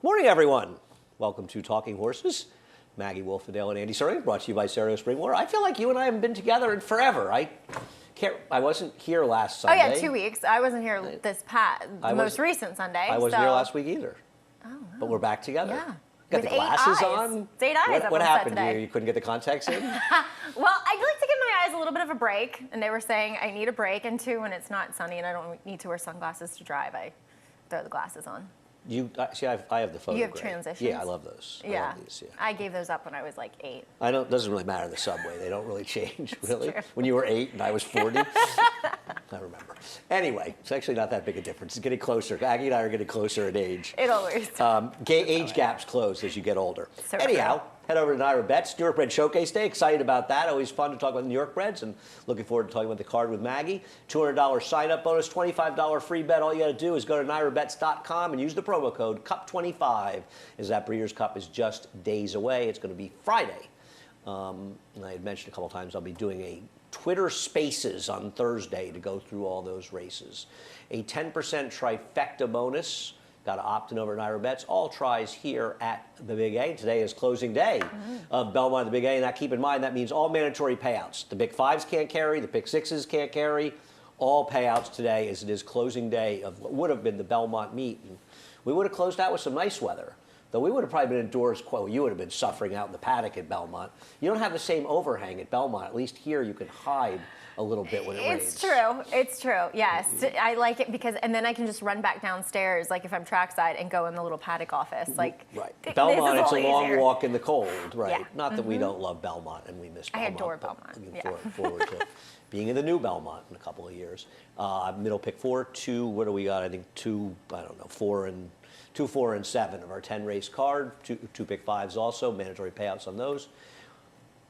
Morning, everyone. Welcome to Talking Horses. Maggie Wolfendale and Andy Serling, brought to you by Cerio Springwater. I feel like you and I haven't been together in forever. I wasn't here last Sunday. Oh yeah, 2 weeks. I wasn't here the most recent Sunday. I wasn't here last week either. Oh, no. But we're back together. Yeah. Got With the glasses 8 eyes. on. It's 8 eyes. What happened here? You couldn't get the contacts in? Well, I'd like to give my eyes a little bit of a break, and they were saying I need a break, and two, when it's not sunny and I don't need to wear sunglasses to drive, I throw the glasses on. See, I have the photo. You have transitions? Yeah, I love those. Yeah. I love these, yeah. I gave those up when I was like 8. I don't. Doesn't really matter in the subway. They don't really change, really. true. When you were 8 and I was 40, I remember. Anyway, it's actually not that big a difference. It's getting closer. Aggie and I are getting closer in age. It always. Age gaps close as you get older. So Anyhow, true. head over to Naira Bets, New York Bred Showcase Day. Excited about that. Always fun to talk about the New York Breds, and looking forward to talking about the card with Maggie. $200 sign-up bonus, $25 free bet. All you got to do is go to NairaBets.com and use the promo code CUP25, as that Breeders' Cup is just days away. It's going to be Friday. And I had mentioned a couple times I'll be doing a Twitter Spaces on Thursday to go through all those races. A 10% trifecta bonus. Got to opt in over at Naira Bets. All tries here at the Big A. Today is closing day of Belmont at the Big A. And that, keep in mind, that means all mandatory payouts. The Big Fives can't carry. The Pick Sixes can't carry. All payouts today, as it is closing day of what would have been the Belmont meet. And we would have closed out with some nice weather. Though we would have probably been indoors. Well, you would have been suffering out in the paddock at Belmont. You don't have the same overhang at Belmont. At least here you can hide a little bit when it rains. It's true. It's true. Yes. I like it because, and then I can just run back downstairs, like if I'm trackside, and go in the little paddock office. Like, right. Belmont, it's a long easier. walk in the cold, right? Yeah. Not that we don't love Belmont and we miss Belmont. I adore Belmont. Looking forward to being in the new Belmont in a couple of years. Middle pick 4, 2. What do we got? I think 2. I don't know. 4 and 2, 4, and 7 of our 10 race card. Two pick 5s also. Mandatory payouts on those.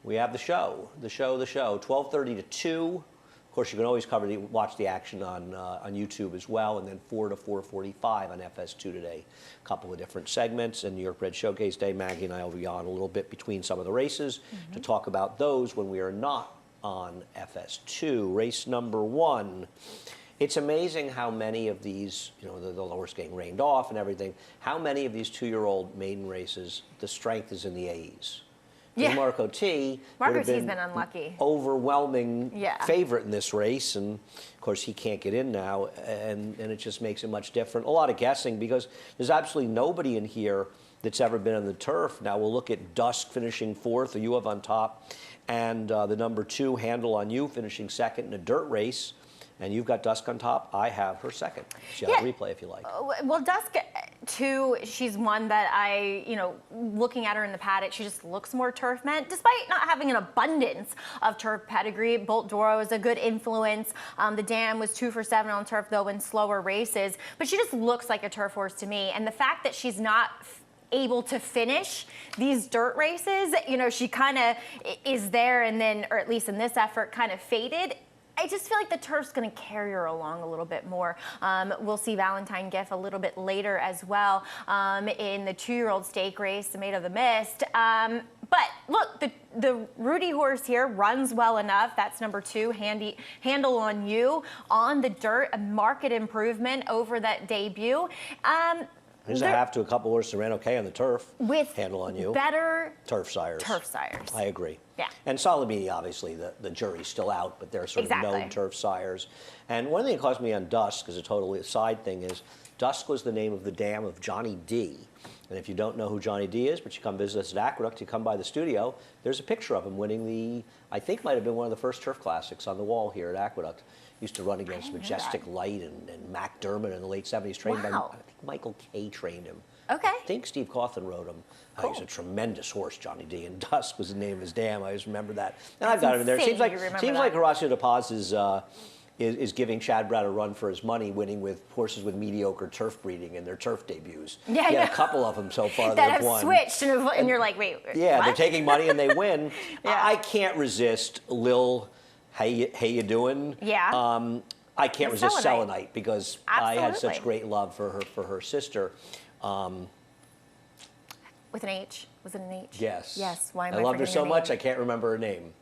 We have the show. 12:30 to 2. Of course, you can always watch the action on YouTube as well, and then 4 to 4:45 on FS2 today. A couple of different segments, and New York Bred Showcase Day. Maggie and I will be on a little bit between some of the races to talk about those when we are not on FS2. Race number 1. It's amazing how many of these, the lowers getting rained off and everything, how many of these 2-year-old maiden races, the strength is in the A's. Yeah. Marco T. Marco T's been unlucky. Overwhelming favorite in this race, and of course he can't get in now, and it just makes it much different. A lot of guessing because there's absolutely nobody in here that's ever been on the turf. Now we'll look at Dusk finishing 4th, the U of on top, and the number 2 Handle on You finishing 2nd in a dirt race. And you've got Dusk on top. I have her 2nd. She has a replay if you like. Well, Dusk, too, she's one that looking at her in the paddock, she just looks more turf meant, despite not having an abundance of turf pedigree. Bolt Doro is a good influence. The Dam was 2 for 7 on turf, though, in slower races. But she just looks like a turf horse to me. And the fact that she's not able to finish these dirt races, she kind of is there and then, or at least in this effort, kind of faded. I just feel like the turf's going to carry her along a little bit more. We'll see Valentine Giff a little bit later as well in the 2-year-old stake race, the Maid of the Mist. But look, the Rudy horse here runs well enough. That's number 2, Handle on You on the dirt, a market improvement over that debut. There's a half to a couple horses that ran okay on the turf. With Handle on You. Better turf sires. I agree. Yeah. And Salamini, obviously, the jury's still out, but they're sort of known turf sires. And one thing that caused me on Dusk, as a totally aside thing, is Dusk was the name of the dam of Johnny D. And if you don't know who Johnny D is, but you come visit us at Aqueduct, you come by the studio, there's a picture of him winning the, I think might have been one of the first turf classics on the wall here at Aqueduct. Used to run against Majestic Light and Mac Dermott in the late 70s, trained by, I think Michael Kay trained him. Okay. I think Steve Cawthon rode him. Cool. He's a tremendous horse, Johnny D. And Dusk was the name of his dam. I just remember that. And I've got him in there. It seems like Horacio De Paz is giving Chad Brad a run for his money, winning with horses with mediocre turf breeding in their turf debuts. Yeah, he had a couple of them so far that have won. Switched, and you're like, wait, yeah, what? They're taking money and they win. I can't resist Lil. Hey, you doing? Yeah. I can't resist Selenite because Absolutely. I had such great love for her sister. with an H. Was it an H? Yes. Yes. Why am I I loved her forgetting so her much, I name? can't remember her name.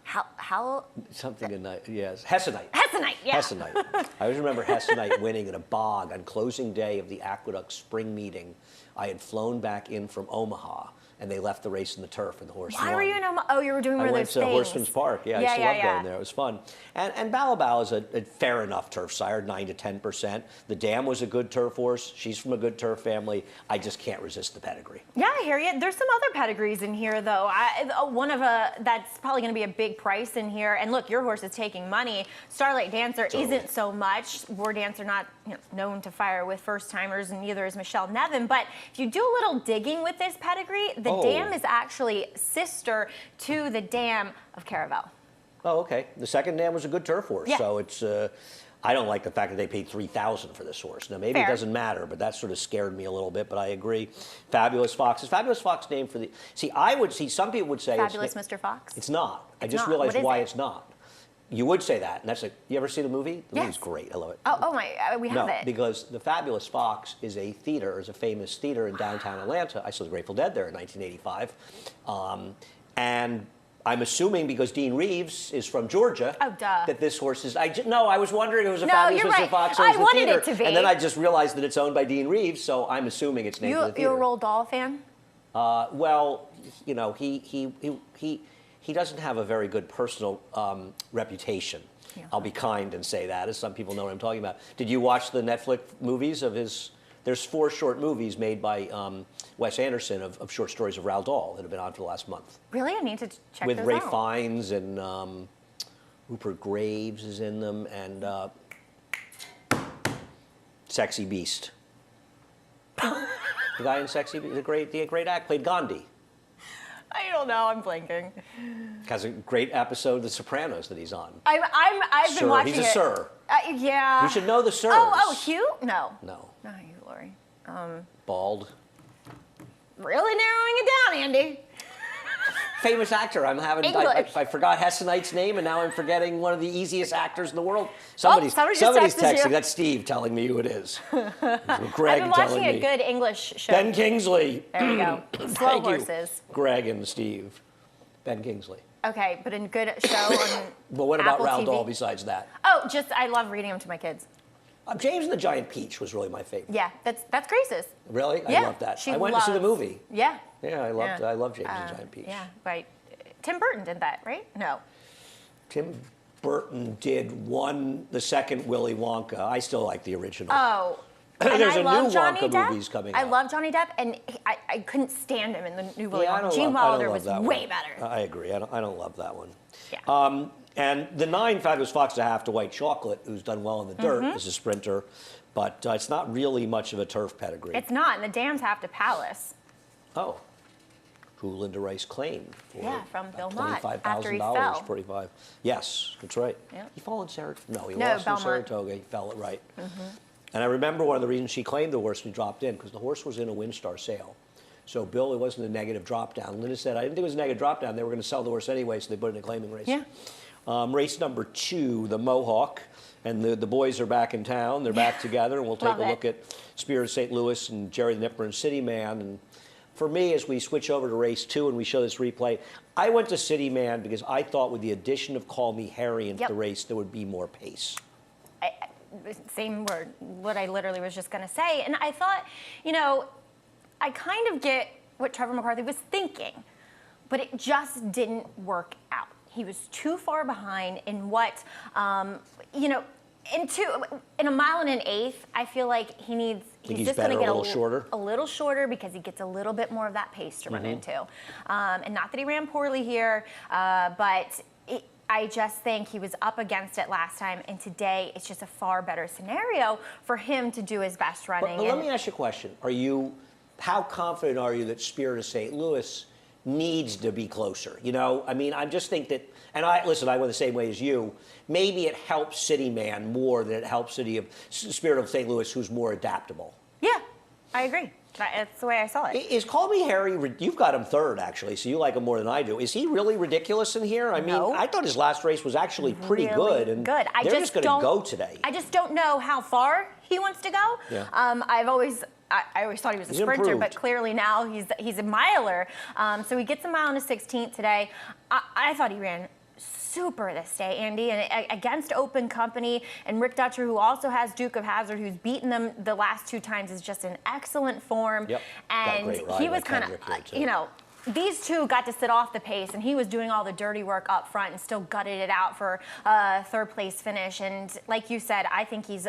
How? Something in that, yes. Hessenite. Hessenite. Yeah. Hessenite. I always remember Hessenite winning in a bog on closing day of the Aqueduct spring meeting. I had flown back in from Omaha, and they left the race in the turf, and the horse won. Why were you in Omaha? Oh, you were doing one I of went those to things. Horseman's Park. Yeah, I used to love yeah. going there. It was fun. And Balabal is a fair enough turf sire, 9 to 10%. The Dam was a good turf horse. She's from a good turf family. I just can't resist the pedigree. Yeah, I hear you. There's some other pedigrees in here, though. One of that's probably going to be a big price in here. And look, your horse is taking money. Starlight Dancer isn't so much. War Dancer not known to fire with first timers, and neither is Michelle Nevin. But if you do a little digging with this pedigree, the Dam is actually sister to the Dam of Caravel. Oh, okay. The second Dam was a good turf horse, Yeah. so it's. I don't like the fact that they paid $3,000 for this horse. Now maybe Fair. it doesn't matter, but that sort of scared me a little bit. But I agree. Fabulous Fox is Fabulous Fox named for the. See, I would see some people would say Fabulous it's, Mr. Fox. It's not. I just not. realized What is why it? it's not. You would say that, and that's like. You ever see the movie? The Yes. movie's great. I love it. Oh my, we have No, it. because the Fabulous Fox is a theater, is a famous theater in downtown Atlanta. I saw the Grateful Dead there in 1985, and I'm assuming because Dean Reeves is from Georgia, Oh, duh. that this horse is. No, I was wondering if it was a No, Fabulous you're Mr. right. Fox or I it was the wanted theater, it to be. and then I just realized that it's owned by Dean Reeves, so I'm assuming it's named for the theater. You're a Roald Dahl fan? Well, you know, he doesn't have a very good personal reputation. Yeah. I'll be kind and say that, as some people know what I'm talking about. Did you watch the Netflix movies of his? There's 4 short movies made by Wes Anderson of short stories of Roald Dahl that have been on for the last month. Really? I need to check With those Ray out. Fiennes and Rupert Graves is in them, and Sexy Beast. The guy in Sexy Beast, the great act, played Gandhi. I don't know. I'm blanking. Has a great episode of The Sopranos that he's on. I've been Sir, watching he's a it. sir. Yeah. You should know the sirs. Oh, Hugh? No. No. No, Hugh Laurie. Bald. Really narrowing it down, Andy. Famous actor. I'm having. English. I forgot Hessenite's name, and now I'm forgetting one of the easiest actors in the world. somebody just texted texting. you. That's Steve telling me who it is. Greg I've been watching telling a me. good English show. Ben Kingsley. There you go. Slow Thank you. horses. Greg and Steve. Ben Kingsley. Okay, but a good show on But what about Apple Roald TV? Dahl besides that? Oh, just I love reading them to my kids. James and the Giant Peach was really my favorite. Yeah, that's Grace's. Really? Yeah, I love that. she I went to see the loves- movie. Yeah. Yeah, I love James and the Giant Peach. Yeah, right. Tim Burton did that, right? No. Tim Burton did the second Willy Wonka. I still like the original. Oh. And There's I a love new Johnny Wonka Depp. movies coming I out. love Johnny Depp, and I couldn't stand him in the new Willy Yeah, I Wonka. don't Gene love- I don't Wilder love was that way one. better. I agree. I don't love that one. Yeah. And the 9 Fabulous Fox to Half to White Chocolate, who's done well in the dirt, Mm-hmm. is a sprinter, but it's not really much of a turf pedigree. It's not, and the Dams have to Palace. Oh. Who Linda Rice claimed for Yeah, from Bill Mott, after he $25,000, fell. 45. Yes, that's right. Yep. He fell in Saratoga. No, he No, lost in Belmont. Saratoga. He fell it right. And I remember one of the reasons she claimed the horse when he dropped in, because the horse was in a WinStar sale. So Bill, it wasn't a negative drop down. Linda said, I didn't think it was a negative drop down. They were going to sell the horse anyway, so they put it in a claiming race. Yeah. Race number 2, the Mohawk. And the boys are back in town. They're back together, and we'll take Love a it. look at Spirit of St. Louis and Jerry the Nipper and City Man. And for me, as we switch over to race 2 and we show this replay, I went to City Man because I thought with the addition of Call Me Harry into Yep. the race, there would be more pace. Same word, what I literally was just going to say. And I thought, I kind of get what Trevor McCarthy was thinking, but it just didn't work out. He was too far behind in what, in a mile and an eighth, I feel like he's he's just going to better get a little shorter? A little shorter because he gets a little bit more of that pace to run into. And not that he ran poorly here, but I just think he was up against it last time, and today it's just a far better scenario for him to do his best running. But let me ask you a question. How confident are you that Spirit of St. Louis needs to be closer? I just think that, and I went the same way as you. Maybe it helps City Man more than it helps Spirit of St. Louis, who's more adaptable. Yeah, I agree. That's the way I saw it. Is Call Me Harry, you've got him third, actually, so you like him more than I do. Is he really ridiculous in here? I mean, No. I thought his last race was actually pretty Really good. And good. they're just going to go today. I just don't know how far he wants to go. Yeah. I've always I always thought he was a He's sprinter, improved. but clearly now he's a miler. So he gets a mile and a 16th today. I thought he ran super this day, Andy, and against Open Company, and Rick Dutcher, who also has Duke of Hazzard, who's beaten them the last 2 times, is just in excellent form. Yep. Got a And great ride he was by kind of, Kendrick there, too. you know, these two got to sit off the pace, and he was doing all the dirty work up front and still gutted it out for a 3rd place finish. And like you said, I think he's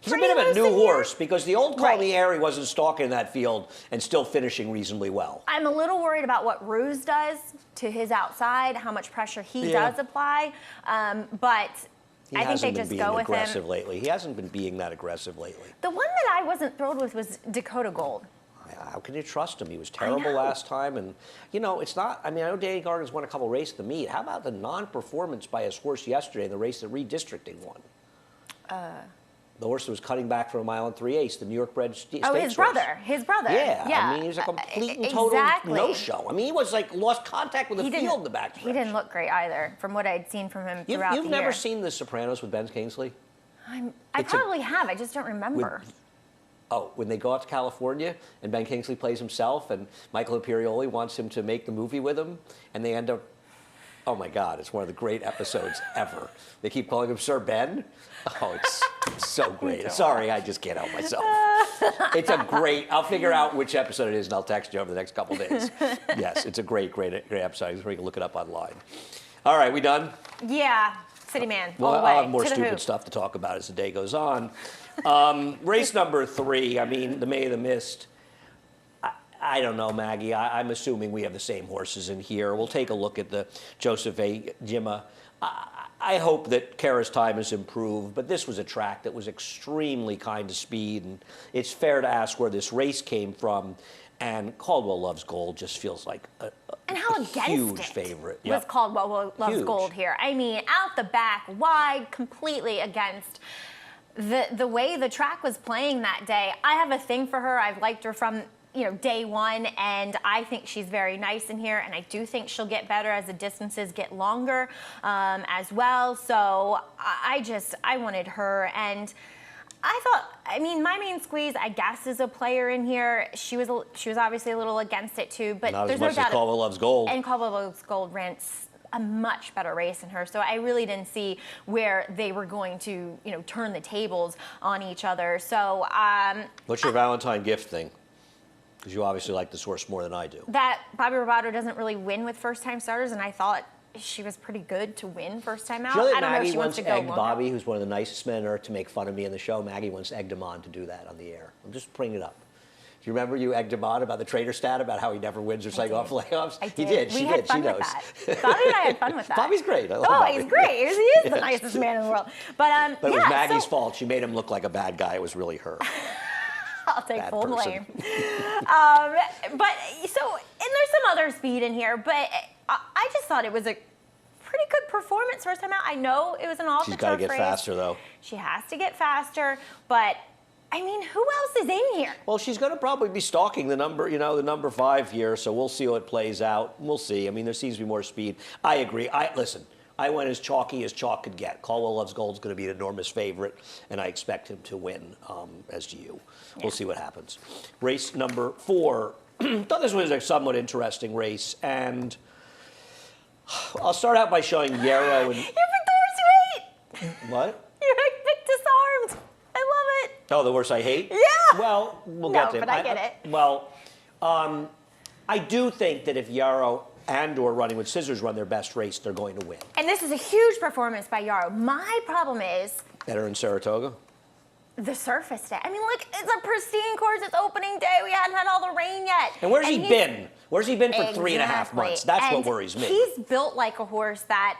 He's a bit of a new horse because the old Right. Colmieri wasn't stalking that field and still finishing reasonably well. I'm a little worried about what Ruse does to his outside, how much pressure he Yeah. does apply. But He I think hasn't they been just being go with aggressive him. lately. He hasn't been being that aggressive lately. The one that I wasn't thrilled with was Dakota Gold. How can you trust him? He was terrible know. last time. And, you know, it's not, I mean, I know Danny Gardner's won a couple races at the meet. How about the non-performance by his horse yesterday in the race that redistricting won? The horse that was cutting back for a mile and 3/8, the New York bred stakes Oh, horse. his brother. His brother. Yeah, Yeah. I mean, he was a complete and total exactly. no-show. I mean, he was like lost contact with the He didn't- field in the back He didn't look great either, from what I'd seen from him throughout You've the never year. seen The Sopranos with Ben Kingsley? I It's a- probably have. I just don't remember. Oh, when they go out to California and Ben Kingsley plays himself and Michael Imperioli wants him to make the movie with him and they end up, oh my God, it's one of the great episodes ever. They keep calling him Sir Ben. Oh, it's so great. Sorry, I just can't help myself. It's a great, I'll figure out which episode it is and I'll text you over the next couple days. Yes, it's a great episode. You can look it up online. All right, we done? Yeah. City Man. Well, all the way. I'll have more to the stupid hoop. stuff to talk about as the day goes on. Race number 3, I mean, the May of the Mist. I don't know, Maggie. I'm assuming we have the same horses in here. We'll take a look at the Joseph A. Jimma. I hope that Kara's time has improved, but this was a track that was extremely kind to speed, and it's fair to ask where this race came from. And Caldwell Loves Gold just feels like a And how against huge it favorite. was Yep. Caldwell Loves Huge. Gold here. I mean, out the back, wide, completely against the way the track was playing that day. I have a thing for her. I've liked her from day one, and I think she's very nice in here, and I do think she'll get better as the distances get longer as well. So I wanted her, and I thought, My Main Squeeze, I guess, is a player in here. She was obviously a little against it too, but Not there's as no much doubt. as Caldwell Loves Gold. And Caldwell Loves Gold ran a much better race in her, so I really didn't see where they were going to, turn the tables on each other. So What's your Valentine gift thing? Because you obviously like this horse more than I do. that Bobby Robato doesn't really win with first-time starters, and I thought she was pretty good to win first time out. Do you know that I don't know if Maggie she wants once to go egged longer. Bobby, who's one of the nicest men on earth, to make fun of me in the show? Maggie once egged him on to do that on the air. I'm just bringing it up. Do you remember you egged him on about the trader stat about how he never wins or something off layoffs? I He did. did. We She had did. fun She with knows. that. Bobby and I had fun with that. Bobby's great. I love Oh, Bobby. he's great. He is the Yes. nicest man in the world. But But it was yeah, Maggie's so, fault. She made him look like a bad guy. It was really her. I'll take Bad full person. blame. But so, and there's some other speed in here, but I just thought it was a pretty good performance first time out. I know it was an off She's the got to turf get race. faster, though. She has to get faster, but who else is in here? Well, she's going to probably be stalking the number 5 here, so we'll see how it plays out. We'll see. I mean, there seems to be more speed. I agree. Listen, I went as chalky as chalk could get. Caldwell Loves Gold's going to be an enormous favorite, and I expect him to win, as do you. We'll see what happens. Race number 4. Thought this was a somewhat interesting race, and I'll start out by showing Yarrow and... You picked the horse you hate. What? You picked Disarmed. I love it. Oh, the horse I hate? Yeah. Well, we'll No, get to him. but I get it. Well, I do think that if Yarrow and/or Running with Scissors run their best race, they're going to win. And this is a huge performance by Yarrow. My problem is Better in Saratoga? the surface day. Look, it's a pristine course. It's opening day. We hadn't had all the rain yet. And where's he he's- been? Where's he been for 3.5 Exactly. months? That's what And worries me. He's built like a horse that,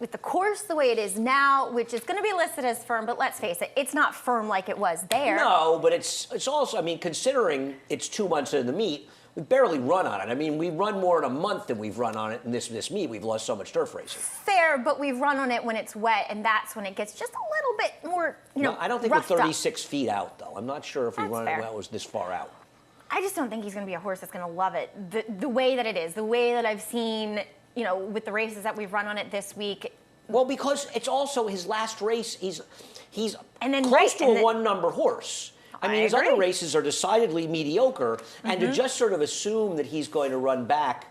with the course the way it is now, which is going to be listed as firm, but let's face it, it's not firm like it was there. No, but it's also, considering it's 2 months into the meet, we barely run on it. We run more in a month than we've run on it in this meet. We've lost so much turf racing. Fair, but we've run on it when it's wet, and that's when it gets just a little bit more, No, I don't think we're roughed up. 36 feet out, though. I'm not sure if we That's run fair. it well, it was this far out. I just don't think he's going to be a horse that's going to love it the way that it is, the way that I've seen, with the races that we've run on it this week. Well, because it's also his last race. He's And then close right, to and a then- one-number horse. I mean, his agree. other races are decidedly mediocre, and to just sort of assume that he's going to run back.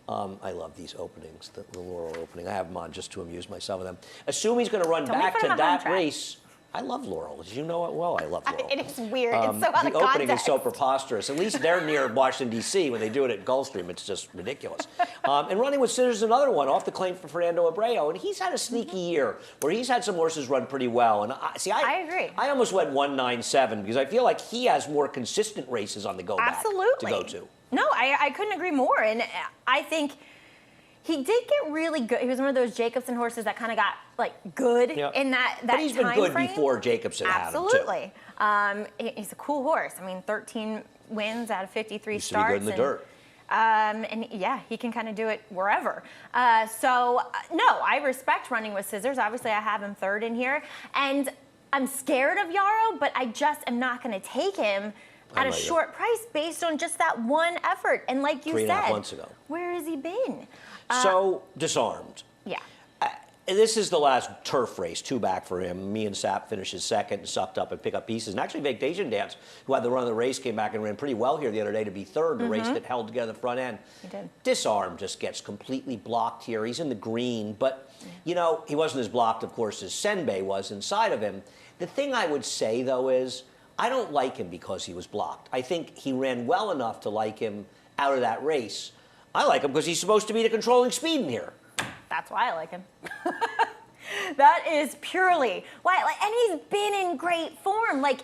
I love these openings, the Laurel opening. I have them on just to amuse myself with them. Assume he's going to run Don't back make to fun of my home that track. race. I love Laurel. As you know it well, I love Laurel. It is weird. It's so out of The opening is context. so preposterous. At least they're near Washington, D.C. When they do it at Gulfstream, it's just ridiculous. And running with Scissors is another one, off the claim for Fernando Abreu. And he's had a sneaky year where he's had some horses run pretty well. And I agree. I almost went 197 because I feel like he has more consistent races on the go back Absolutely. to go to. No, I couldn't agree more. And I think he did get really good. He was one of those Jacobson horses that kind of got like good Yeah. in that But he's been time good frame. before Jacobson had him, too. Absolutely. He's a cool horse. I mean, 13 wins out of 53 Used to be starts. good in the dirt. And yeah, he can kind of do it wherever. No, I respect running with Scissors. Obviously, I have him third in here. And I'm scared of Yarrow, but I just am not going to take him at a not either. short price based on just that one effort. And like you 3.5 said, months ago. where has he been? So, disarmed. Yeah. This is the last turf race, two back for him. Me and Sapp finishes second, sucked up and pick up pieces. And actually, Vacation Dance, who had the run of the race, came back and ran pretty well here the other day to be third in a race that held together the front end. He did. Disarm just gets completely blocked here. He's in the green, but, you know, he wasn't as blocked, of course, as Senbei was inside of him. The thing I would say, though, is I don't like him because he was blocked. I think he ran well enough to like him out of that race. I like him because he's supposed to be the controlling speed in here. That's why I like him. That is purely why. And he's been in great form, like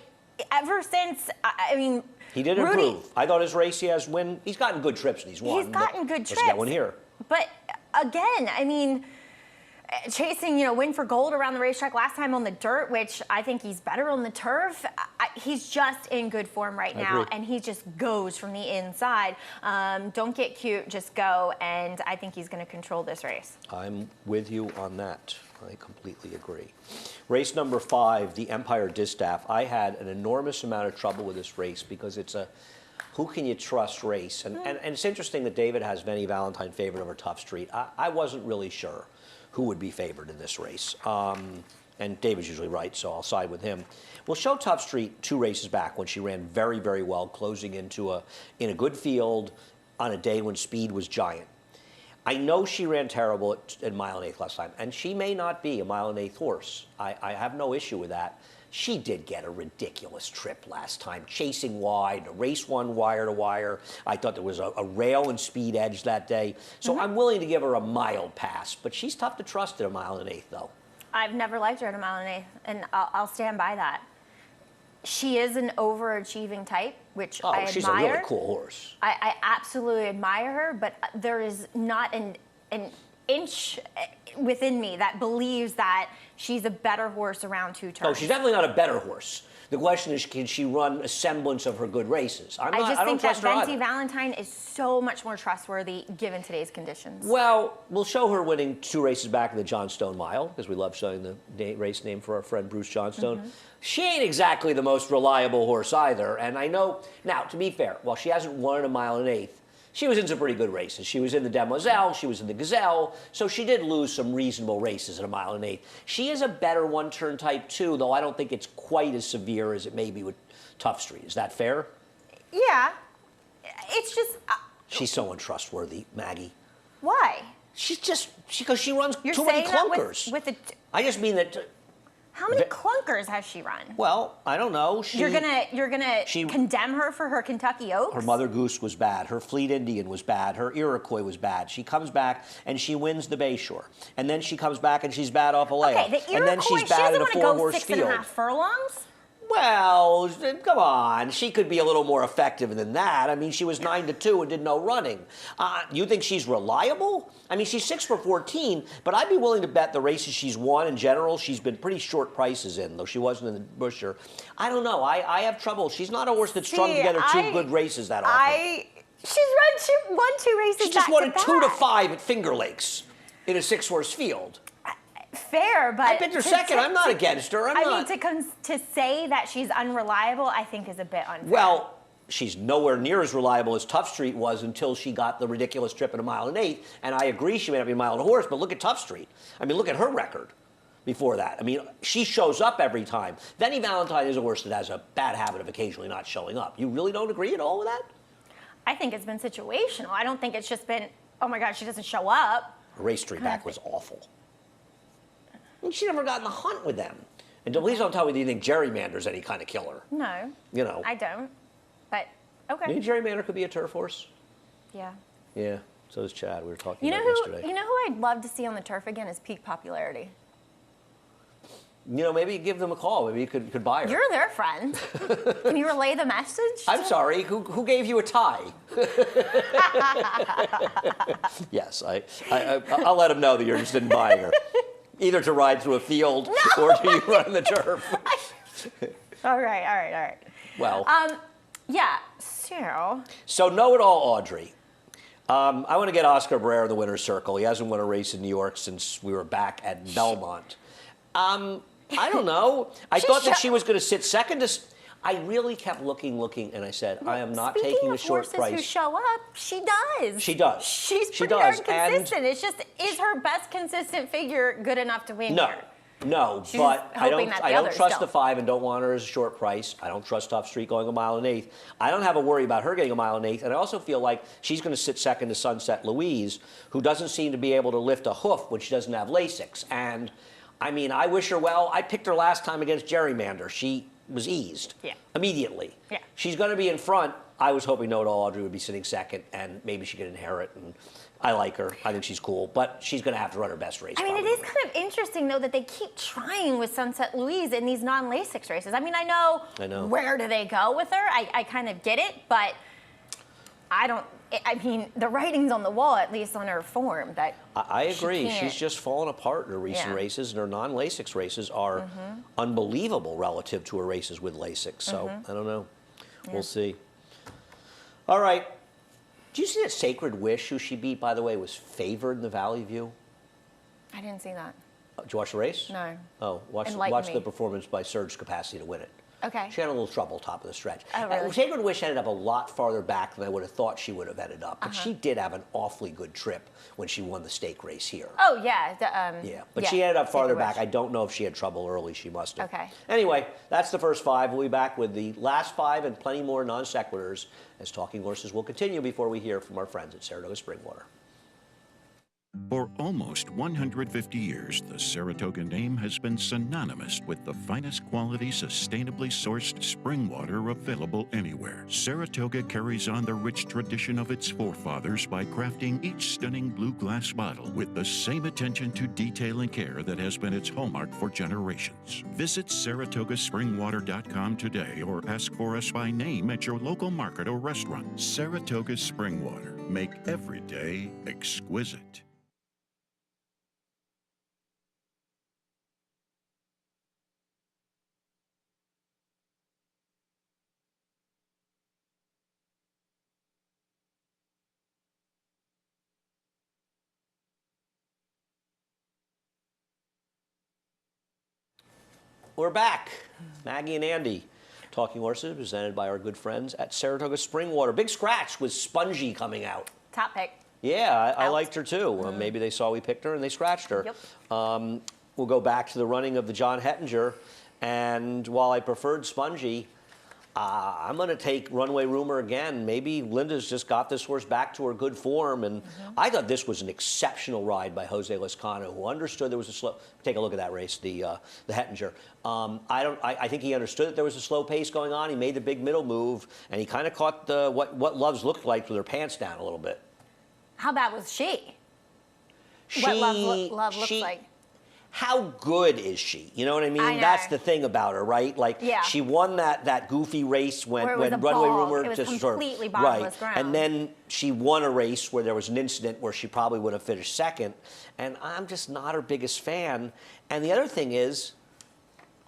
ever since. I mean, He did Rudy, improve. I thought his race he has win. He's gotten good trips and he's won. He's gotten good Let's trips. get one here. But again, I mean, chasing, win for gold around the racetrack last time on the dirt, which I think he's better on the turf. He's just in good form right now, agree. and he just goes from the inside. Don't get cute, just go, and I think he's going to control this race. I'm with you on that. I completely agree. Race number 5, the Empire Distaff. I had an enormous amount of trouble with this race because it's a who can you trust race. And it's interesting that David has Vinnie Valentine favored over Tough Street. I wasn't really sure who would be favored in this race. And David's usually right, so I'll side with him. We'll show Tough Street 2 races back when she ran very, very well, closing in a good field on a day when speed was giant. I know she ran terrible at mile and eighth last time, and she may not be a mile and eighth horse. I have no issue with that. She did get a ridiculous trip last time, chasing wide, race one wire to wire. I thought there was a rail and speed edge that day. So I'm willing to give her a mild pass, but she's tough to trust at a mile and eighth, though. I've never liked her at a mile and eighth, and I'll stand by that. She is an overachieving type, which I admire. She's a really cool horse. I absolutely admire her, but there is not an inch within me that believes that she's a better horse around 2 turns. Oh, she's definitely not a better horse. The question is, can she run a semblance of her good races? I just don't think that trust her Venti either. Valentine is so much more trustworthy given today's conditions. Well, we'll show her winning 2 races back in the Johnstone Mile, because we love showing the race name for our friend Bruce Johnstone. She ain't exactly the most reliable horse either, and I know, now, to be fair, while she hasn't won a mile and eighth, she was in some pretty good races. She was in the Demoiselle, she was in the Gazelle, so she did lose some reasonable races at a mile and eighth. She is a better one-turn type, too, though I don't think it's quite as severe as it may be with Tough Street. Is that fair? Yeah, it's just, She's so untrustworthy, Maggie. why? She's just, because she runs You're too many saying that clunkers. with the, I just mean that, how many clunkers has she run? well, I don't know. You're gonna she- condemn her for her Kentucky Oaks? Her Mother Goose was bad. Her Fleet Indian was bad. Her Iroquois was bad. She comes back and she wins the Bayshore. And then she comes back and she's bad off a layoff. Okay, the and then Iroquois, she's she bad doesn't in a want to go 4-horse 6.5 field. furlongs? Well, come on. She could be a little more effective than that. I mean, she was 9-2 and did no running. You think she's reliable? I mean, she's 6 for 14, but I'd be willing to bet the races she's won in general, she's been pretty short prices in, though she wasn't in the Busher. I don't know. I have trouble. She's not a horse that's strung together 2 good races that often. She's won 2 races She just back won to a 2 to back. 5 at Finger Lakes in a 6-horse field. Fair, but I picked her second. I'm not against her. I'm not. to say that she's unreliable, I think is a bit unfair. Well, she's nowhere near as reliable as Tough Street was until she got the ridiculous trip in a mile and eighth. And I agree she may not be a mile and a horse, but look at Tough Street. I mean, look at her record. before that. I mean, she shows up every time. Vanny Valentine is a horse that has a bad habit of occasionally not showing up. You really don't agree at all with that? I think it's been situational. I don't think it's just been, oh my God, she doesn't show up. Her race street back was awful. I mean, she never got in the hunt with them. And please don't tell me that you think Gerrymander's any kind of killer. No. You know. I don't. But, okay. Maybe Gerrymander could be a turf horse. Yeah. Yeah, so does Chad. We were talking You know about who? yesterday. You know who I'd love to see on the turf again is peak popularity. You know, maybe give them a call. Maybe you could buy her. You're their friend. Can you relay the message? I'm sorry. Who gave you a tie? Yes, I'll let him know that you're interested in buying her, either to ride through a field or to run the turf. All right. Well. Yeah. So know-it-all, Audrey. I want to get Oscar Brera in the winner's circle. He hasn't won a race in New York since we were back at Belmont. I don't know. I thought that she was going to sit second to. I really kept looking, and I said, I am not taking a short price. Who show up, she does. She does. She's pretty darn consistent. It's just, is her best consistent figure good enough to win here? No, She's but I hoping that the don't others trust don't. the 5 and don't want her as a short price. I don't trust Tough Street going a mile and 1/8. I don't have a worry about her getting a mile and 1/8, and I also feel like she's going to sit second to Sunset Louise, who doesn't seem to be able to lift a hoof when she doesn't have Lasix. And I mean, I wish her well. I picked her last time against Gerrymander. She was eased immediately. Yeah. She's going to be in front. I was hoping No-It-All Audrey would be sitting second, and maybe she could inherit. And I like her. I think she's cool, but she's going to have to run her best race. I mean, it probably. is kind of interesting, though, that they keep trying with Sunset Louise in these non-Lasix races. I mean, I know. Where do they go with her? I kind of get it, but I don't. I mean, the writing's on the wall, at least on her form. That I agree. She She's just fallen apart in her recent races, and her non-Lasix races are unbelievable relative to her races with Lasix. So I don't know. We'll see. All right. Do you see that Sacred Wish, who she beat, by the way, was favored in the Valley View? I didn't see that. Did you watch the race? No. Oh, watch Enlighten me. the performance by Surge Capacity to win it. Okay. She had a little trouble top of the stretch. Oh, really? Sacred Wish ended up a lot farther back than I would have thought she would have ended up. But she did have an awfully good trip when she won the stake race here. Oh, yeah. But she ended up farther Sacred back. Wish. I don't know if she had trouble early. She must have. Okay. Anyway, that's the first 5. We'll be back with the last 5 and plenty more non sequiturs as Talking Horses will continue before we hear from our friends at Saratoga Springwater. For almost 150 years, the Saratoga name has been synonymous with the finest quality, sustainably sourced spring water available anywhere. Saratoga carries on the rich tradition of its forefathers by crafting each stunning blue glass bottle with the same attention to detail and care that has been its hallmark for generations. Visit SaratogaSpringwater.com today or ask for us by name at your local market or restaurant. Saratoga Spring Water. Make every day exquisite. We're back. Maggie and Andy, Talking Horses, presented by our good friends at Saratoga Springwater. Big scratch with Spongy coming out. Top pick. Yeah, I liked her too. Maybe they saw we picked her and they scratched her. Yep. We'll go back to the running of the John Hettinger. And while I preferred Spongy, I'm going to take Runway Rumor again. Maybe Linda's just got this horse back to her good form. And I thought this was an exceptional ride by Jose Lezcano, who understood there was a slow. Take a look at that race, the Hettinger. I think he understood that there was a slow pace going on. He made the big middle move, and he kind of caught what Love's looked like with her pants down a little bit. How bad was she? What Love looks like. How good is she? You know what I mean? I know. That's the thing about her, right? Like, she won that goofy race when Runway Rumor it was just completely bottomless ground. And then she won a race where there was an incident where she probably would have finished second. And I'm just not her biggest fan. And the other thing is,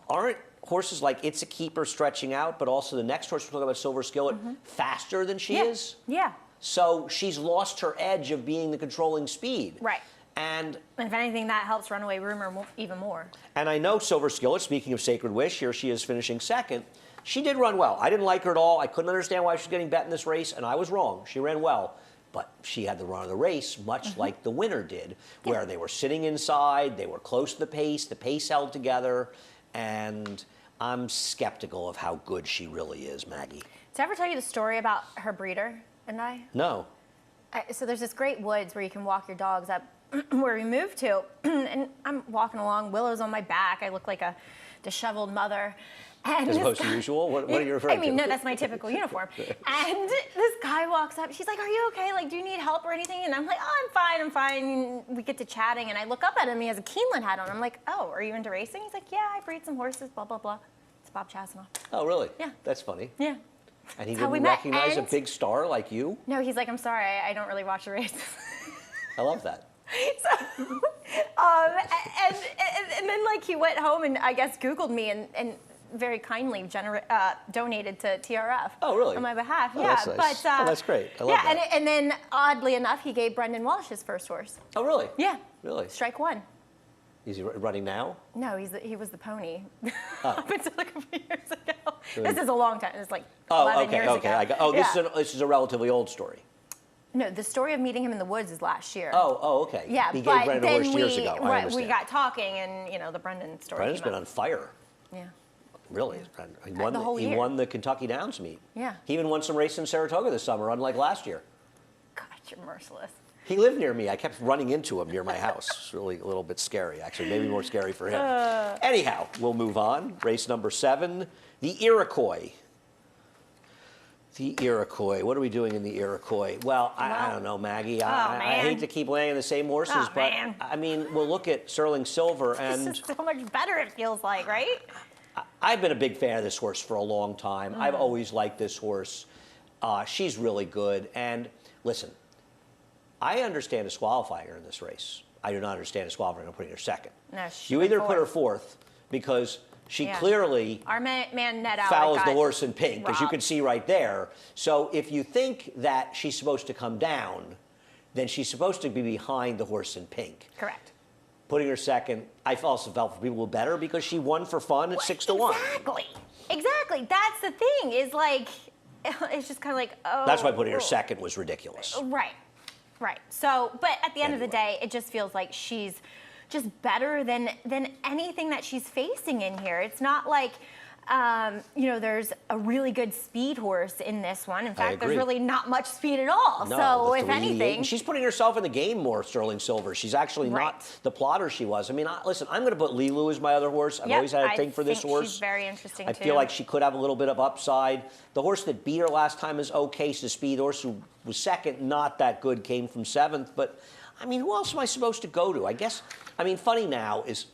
aren't horses like It's a Keeper stretching out, but also the next horse we're talking about, Silver Skillet, faster than she is? Yeah. So she's lost her edge of being the controlling speed. Right. And if anything, that helps Runaway Rumor even more. And I know Silver Skillet, speaking of Sacred Wish, here she is finishing second. She did run well. I didn't like her at all. I couldn't understand why she was getting bet in this race, and I was wrong. She ran well. but she had the run of the race, much like the winner did, where they were sitting inside, they were close to the pace held together, and I'm skeptical of how good she really is, Maggie. Did I ever tell you the story about her breeder and I? No. So there's this great woods where you can walk your dogs up where we moved to, and I'm walking along, Willow's on my back, I look like a disheveled mother. And As opposed to usual? What are you referring to? I mean, no, that's my typical uniform. And this guy walks up. She's like, "Are you okay? Like, do you need help or anything?" And I'm like, "Oh, I'm fine. We get to chatting, and I look up at him. He has a Keeneland hat on. I'm like, "Oh, are you into racing?" He's like, "Yeah, I breed some horses. Blah blah blah." It's Bob Chasanoff. Oh, really? Yeah. That's funny. Yeah. And he That's how we didn't met, recognize a and- big star like you? No, he's like, "I'm sorry, I don't really watch the races." I love that. So, and then like he went home and I guess Googled me and very kindly donated to TRF. Oh, really? On my behalf. Oh, yeah, that's nice. but Oh, that's great. I love that. and then oddly enough, he gave Brendan Walsh his first horse. Oh, really? Yeah. Really? Strike one. Is he running now? No, he was the pony Oh. up until a couple years ago. This is a long time. It's like Oh, 11 okay, years okay. ago. This is a relatively old story. No, the story of meeting him in the woods is last year. Oh, okay. Yeah, He gave but Brendan a then horse years ago. I we understand. got talking, and the Brendan story. Brendan's came been up. on fire. Yeah. Really? He won The whole he year. won the Kentucky Downs meet. Yeah. He even won some race in Saratoga this summer, unlike last year. God, you're merciless. He lived near me. I kept running into him near my house. It's really a little bit scary, actually. Maybe more scary for him. Anyhow, we'll move on. Race number 7, the Iroquois. The Iroquois. What are we doing in the Iroquois? Well, I don't know, Maggie. I man. hate to keep laying the same horses, Oh, but man. I mean, we'll look at Sterling Silver, and This is so much better, it feels like, right? I've been a big fan of this horse for a long time. I've always liked this horse. She's really good. And listen, I understand disqualifying her in this race. I do not understand disqualifying her and putting her second. No, she You went either put her fourth. fourth because she Yeah. clearly Our man Ned Alec fouls the got horse in pink, as you robbed. can see right there. So if you think that she's supposed to come down, then she's supposed to be behind the horse in pink. Correct. Putting her second, I also felt for people better because she won for fun at 6-1. Exactly. That's the thing. Is like, it's just kind of like, oh. That's why putting her second was ridiculous. Right. So, but at the end of the Anyway. day, it just feels like she's just better than anything that she's facing in here. It's not like, there's a really good speed horse in this one. In fact, there's agree. really not much speed at all. No, so, the if 3, 8, anything, and she's putting herself in the game more, Sterling Silver. She's actually not Right. the plotter she was. I mean, listen, I'm going to put Lilu as my other horse. I've Yep, always had a I thing for this think horse. she's very interesting, I too. feel like she could have a little bit of upside. The horse that beat her last time is okay. She's a speed horse who was second, not that good, came from 7th. But, I mean, who else am I supposed to go to? I guess, Funny Now is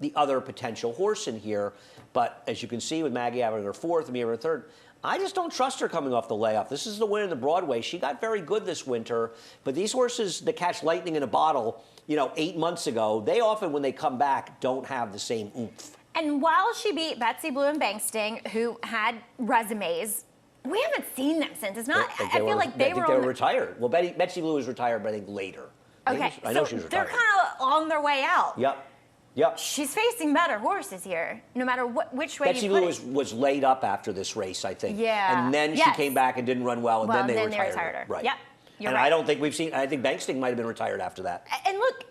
the other potential horse in here. But as you can see with Maggie having her 4th and me having her 3rd, I just don't trust her coming off the layoff. This is the win in the Broadway. She got very good this winter. But these horses that catch lightning in a bottle, 8 months ago, they often, when they come back, don't have the same oomph. And while she beat Betsy Blue and Banksting, who had resumes, we haven't seen them since. It's not. I feel like they were on the, retired. Well, Betsy Blue was retired, but I think later. Okay, I know so she was they're retired. kind of on their way out. Yep. She's facing better horses here, no matter which way Betsy you put Blue it. was laid up after this race, I think. Yeah. And then she Yes. came back and didn't run well, and Well, then they then they retired retired her. Right. Yep, you're And right. I don't think we've seen. I think Banksting might have been retired after that. And look,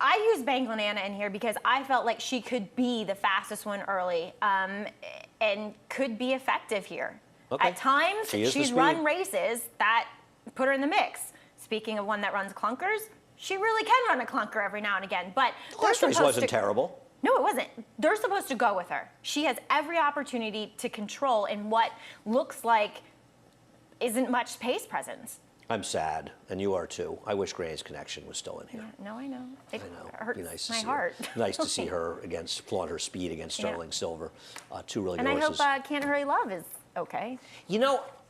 I used Banglin Anna in here because I felt like she could be the fastest one early, and could be effective here. Okay. At times, She is the she's speed. run races that put her in the mix. Speaking of one that runs clunkers, she really can run a clunker every now and again. But they're Last race supposed wasn't to, terrible. No, it wasn't. They're supposed to go with her. She has every opportunity to control in what looks like isn't much pace presence. I'm sad, and you are too. I wish Granny's Connection was still in here. No, I know. It I know. hurts Be nice to my see heart. Her. Nice to see her flaunt her speed against Yeah. Sterling Silver. 2 really And good I hope horses. Can't Hurry Love is okay.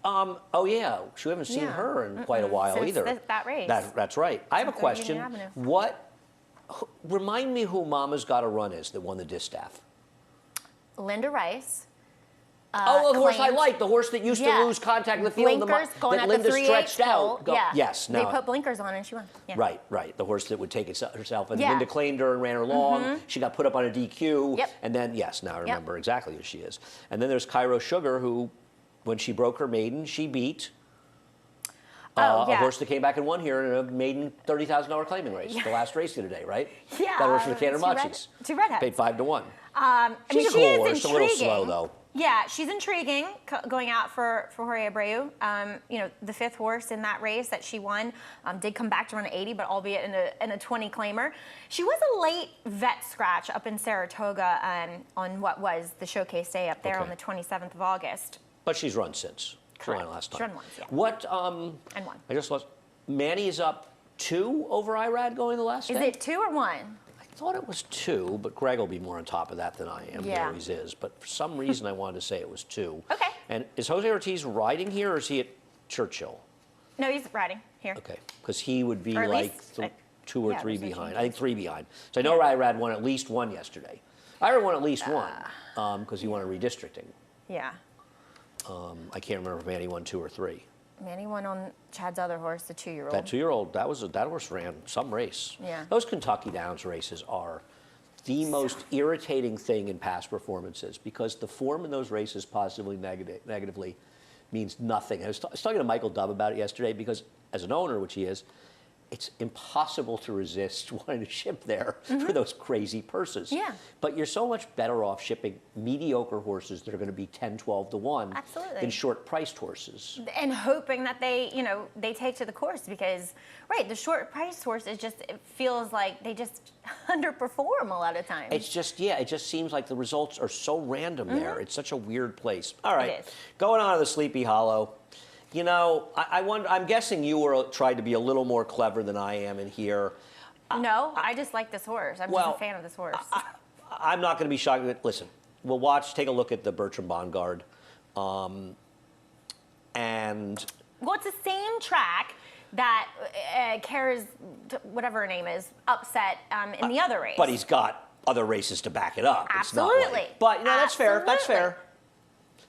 Oh yeah, we haven't seen Yeah. her in quite a while Since either. that race. That's right. I have a Since question. Union Avenue. Remind me who Mama's Got to Run is that won the distaff. Linda Rice. The horse I claimed- like, the horse that used to Yeah. lose contact with the field, Blinkers going that at Linda the 3/8 stretched out. pole. Yeah. Yes, They now put blinkers on and she won. Yeah. right. The horse that would take herself, and Yeah. Linda claimed her and ran her long. She got put up on a DQ, Yep. and then now I remember exactly who she is. And then there's Cairo Sugar, who, when she broke her maiden, she beat. Oh, A yeah. horse that came back and won here in a maiden $30,000 claiming race, the last race of the day, right? Yeah, That horse for the Cannon two red- Machis. two redheads. Paid 5 to 1. I She's mean, a she cool is horse, a little slow, intriguing. though. Yeah, she's intriguing going out for Jorge Abreu. You know, the 5th horse in that race that she won did come back to run 80, but albeit in a 20 claimer. She was a late vet scratch up in Saratoga on what was the showcase day up there Okay. on the 27th of August. But she's run since. She won Correct. last She time. run once, yeah. What, And won. I just lost. Manny is up 2 over Irad going the last Is day? it 2 or 1? I thought it was 2, but Greg will be more on top of that than I am. He Yeah. always is. But for some reason, I wanted to say it was 2. Okay. And is Jose Ortiz riding here, or is he at Churchill? No, he's riding here. Okay, because he would be Or at like least, like, 2 or yeah, 3 there's no behind. changes. I think 3 behind. So I know Irad won at least 1 yesterday. Irad won at least 1 because he won a redistricting. Yeah. I can't remember if Manny won 2 or 3. Manny won on Chad's other horse, the 2-year-old. That 2-year-old, that horse ran some race. Yeah. Those Kentucky Downs races are the most irritating thing in past performances because the form in those races positively, negatively means nothing. I was talking to Michael Dove about it yesterday because as an owner, which he is, it's impossible to resist wanting to ship there for those crazy purses. Yeah. But you're so much better off shipping mediocre horses that are going to be 10, 12 to 1 Absolutely. than short-priced horses. And hoping that they, you know, they take to the course because, right, the short price horse is just, it feels like they just underperform a lot of times. It's just, yeah, it just seems like the results are so random there. It's such a weird place. All right, is. going on to the Sleepy Hollow. You know, I wonder, I'm guessing you were tried to be a little more clever than I am in here. No, I just like this horse. I'm Well, just a fan of this horse. I'm not going to be shocked. Listen, we'll take a look at the Bertram Bongard. And Well, it's the same track that Kara's, whatever her name is, upset in the other race. But he's got other races to back it up. It's not Absolutely. like, but, you know, that's fair. That's Absolutely. fair.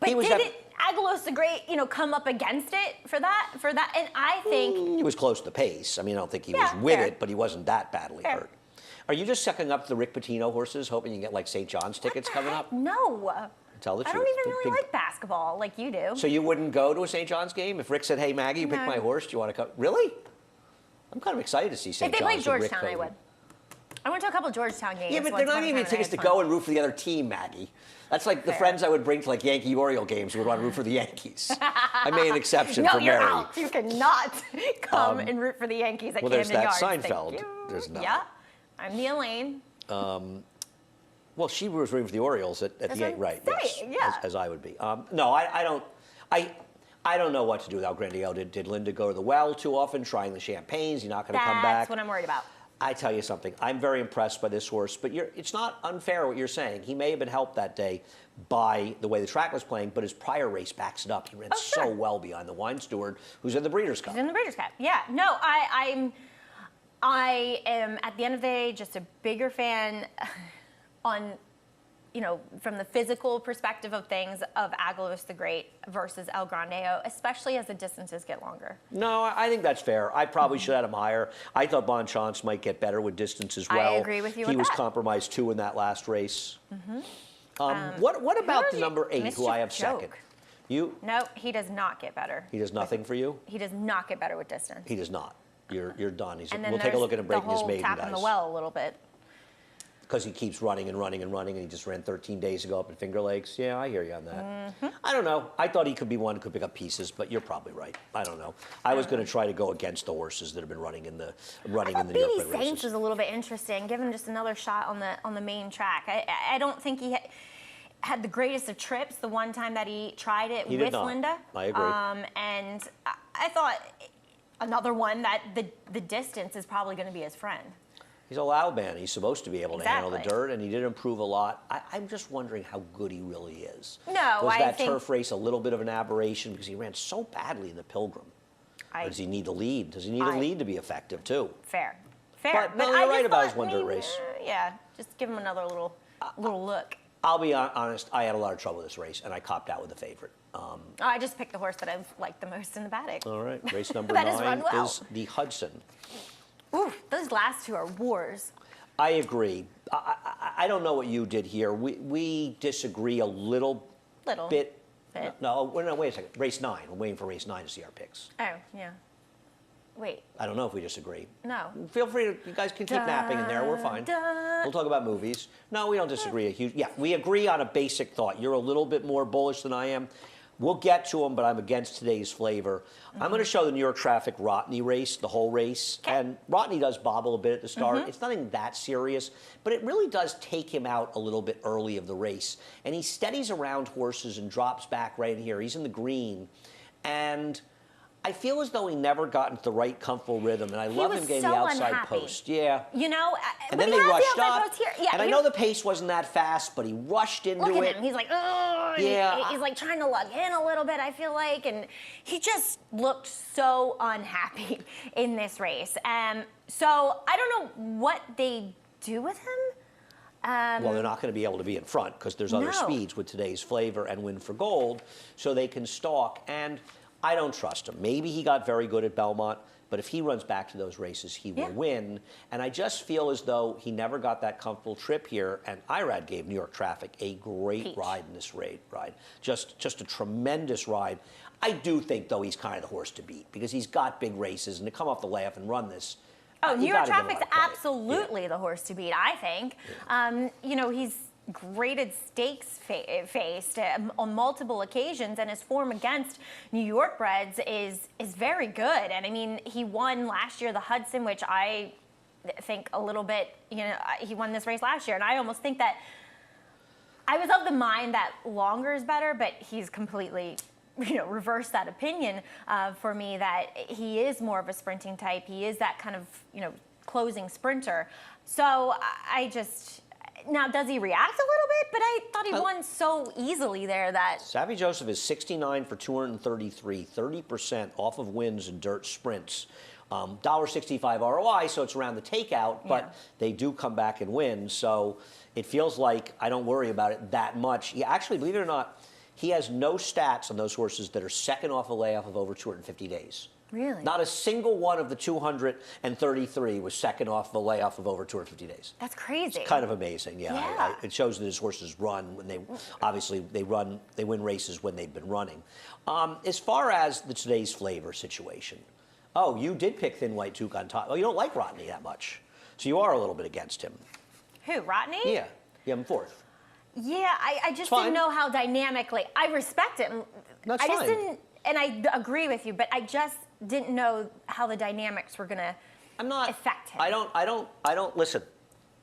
But he was didn't at- Aguilos the Great, you know, come up against it for that? And I think He was close to the pace. I mean, I don't think he was Yeah, with fair. it, but he wasn't that badly Fair. hurt. Are you just sucking up the Rick Pitino horses, hoping you get like St. John's tickets coming up? no. Tell the I truth. don't even Big- really big- like basketball like you do. So you wouldn't go to a St. John's game if Rick said, "Hey Maggie, you pick No. my horse. Do you want to come?" Really? I'm kind of excited to see St. If they John's. played with Rick Georgetown, I Cody. would. I went to a couple Georgetown games. Yeah, but once they're not upon a even time, tickets and to it was go fun. and root for the other team, Maggie. That's like the Fair. friends I would bring to like Yankee Oriole games who would want to root for the Yankees. I made an exception No, for you're Mary. out. You cannot come and root for the Yankees at well, there's Camden that Yards. Seinfeld. Thank you. There's not. Yeah, I'm the Elaine. Well, she was rooting for the Orioles at That's the what eight, I'm right? saying, Yes, yeah. as I would be. No, I don't. I don't know what to do with El Grandio. Did Linda go to the well too often, trying the champagnes? You're not going to come back. That's what I'm worried about. I tell you something. I'm very impressed by this horse, but it's not unfair what you're saying. He may have been helped that day by the way the track was playing, but his prior race backs it up. He ran so sure. well behind the Wine Steward, who's in the Breeders' Cup. He's in the Breeders' Cup. Yeah. No, I am at the end of the day just a bigger fan on, you know, from the physical perspective of things of Aguilos the Great versus El Grandeo, especially as the distances get longer. No, I think that's fair. I probably should have him higher. I thought Bon Chance might get better with distance as I well. agree with you He with was that. compromised too in that last race. What about was the it? number 8, who Mischief I have Joke. second? You? No, he does not get better. He does nothing for you? He does not get better with distance. He does not. You're done. And then We'll take a look at him the breaking his whole maiden, tap in guys. the well a little bit. Because he keeps running and running and running, and he just ran 13 days ago up at Finger Lakes. Yeah, I hear you on that. Mm-hmm. I don't know. I thought he could be one who could pick up pieces, but you're probably right. I don't know. I was going to try to go against the horses that have been running in the New York BD Bred Saints races. was a little bit interesting. Give him just another shot on the main track. I don't think he had the greatest of trips the one time that he tried it He did with not. Linda. I agree. And I thought another one that the distance is probably going to be his friend. He's a loud man. He's supposed to be able to handle the Exactly. dirt, and he did improve a lot. I'm just wondering how good he really is. No, Was I that think- turf race a little bit of an aberration because he ran so badly in the Pilgrim? Or does he need to lead? Does he need to lead to be effective too? Fair. Fair. But, no, I you're just right about his thought one dirt maybe, race. Yeah, just give him another little look. I'll be honest. I had a lot of trouble with this race, and I copped out with the favorite. I just picked the horse that I've liked the most in the paddock. All right, race number That has 9 run well. is the Hudson. Ooh, those last two are wars. I agree. I don't know what you did here. We disagree a little Little bit. bit. No, wait a second. Race 9. We're waiting for race 9 to see our picks. Oh, yeah. Wait. I don't know if we disagree. No. Feel free to, you guys can keep napping in there. We're fine. We'll talk about movies. No, we don't disagree. Yeah, we agree on a basic thought. You're a little bit more bullish than I am. We'll get to them, but I'm against today's flavor. I'm going to show the New York Traffic Rotney race, the whole race. Okay. And Rotney does bobble a bit at the start. It's nothing that serious, but it really does take him out a little bit early of the race. And he steadies around horses and drops back right in here. He's in the green. And I feel as though he never got into the right comfortable rhythm, and I love him getting so the outside unhappy. post. Yeah. You know, And but then he they has the rushed outside up. post here. Yeah, and I know the pace wasn't that fast, but he rushed into look it. at him. He's like, oh, Yeah. he's like trying to lug in a little bit, I feel like, and he just looked so unhappy in this race. So I don't know what they do with him. Well, they're not going to be able to be in front because there's other No. speeds with today's flavor and Win for Gold, so they can stalk. And I don't trust him. Maybe he got very good at Belmont, but if he runs back to those races, he will win. And I just feel as though he never got that comfortable trip here. And Irad gave New York Traffic a great ride in this ride. Just a tremendous ride. I do think, though, he's kind of the horse to beat because he's got big races, and to come off the layoff and run this. Oh, you New York gotta give him a Traffic's lot of credit. absolutely the horse to beat, I think. You know, he's graded stakes faced on multiple occasions, and his form against New York breds is very good. And I mean, he won last year the Hudson, which I think a little bit, you know, he won this race last year, and I almost think that I was of the mind that longer is better, but he's completely, you know, reverse that opinion for me, that he is more of a sprinting type. He is that kind of, you know, closing sprinter. So I just, now does he react a little bit? But I thought he won so easily there that. Savvy Joseph is 69 for 233, 30% off of wins in dirt sprints. $1.65 ROI, so it's around the takeout, but they do come back and win. So it feels like I don't worry about it that much. Yeah, actually, believe it or not, he has no stats on those horses that are second off a layoff of over 250 days. Really? Not a single one of the 233 was second off of a layoff of over 250 days. That's crazy. It's kind of amazing, yeah. Yeah. It shows that his horses run when they, obviously they win races when they've been running. As far as the today's flavor situation, oh, you did pick Thin White Duke on top. Oh, you don't like Rotney that much, so you are a little bit against him. Who, Rotney? Yeah, you have him fourth. Yeah, I just fine. didn't know how dynamically. I respect him. That's I just fine. didn't, and I agree with you, but I just didn't know how the dynamics were going to affect him. I don't listen.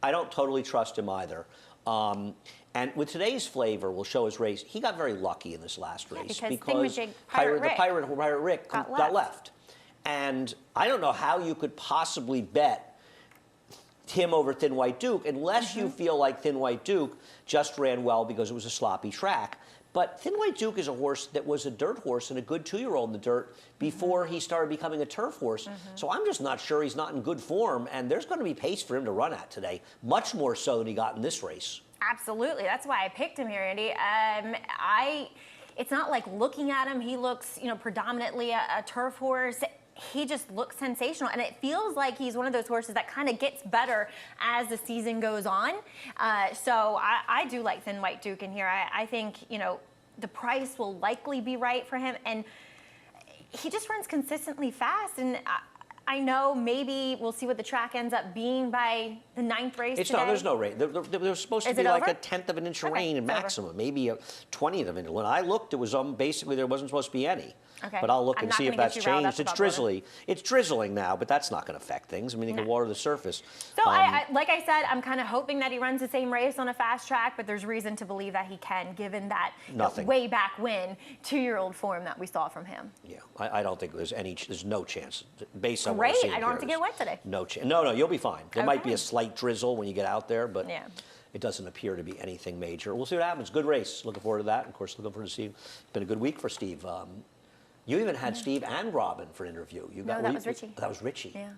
I don't totally trust him either. And with today's flavor, we'll show his race. He got very lucky in this last race because Pirate Rick got left. And I don't know how you could possibly bet him over Thin White Duke unless you feel like Thin White Duke just ran well because it was a sloppy track. But Thin White Duke is a horse that was a dirt horse and a good 2-year-old in the dirt before he started becoming a turf horse. So I'm just not sure he's not in good form, and there's going to be pace for him to run at today, much more so than he got in this race. Absolutely. That's why I picked him here, Andy. It's not like looking at him, he looks, you know, predominantly a turf horse. He just looks sensational, and it feels like he's one of those horses that kind of gets better as the season goes on. So I do like Thin White Duke in here. I think, you know, the price will likely be right for him, and he just runs consistently fast. And I know maybe we'll see what the track ends up being by the 9th race It's today. not, there's no rain. There's supposed to Is be it like over? a 1/10 of an inch of Okay, rain in it's over. maximum, maybe a 20th of an inch. When I looked, it was basically there wasn't supposed to be any. Okay. But I'll look I'm and not see if gonna get that's you riled up changed. It's about weather. drizzly. It's drizzling now, but that's not going to affect things. I mean, you can water the surface. So like I said, I'm kind of hoping that he runs the same race on a fast track, but there's reason to believe that he can, given that Nothing. way back when 2-year-old form that we saw from him. Yeah, I don't think there's no chance based on what Great, I've seen I don't have to here, get wet today. No chance. No, you'll be fine. There might be Okay. a slight drizzle when you get out there, but Yeah. it doesn't appear to be anything major. We'll see what happens. Good race. Looking forward to that. Of course, looking forward to Steve. It's been a good week for Steve. You even had Steve and Robin for an interview. That was Richie. That was Richie. Yeah.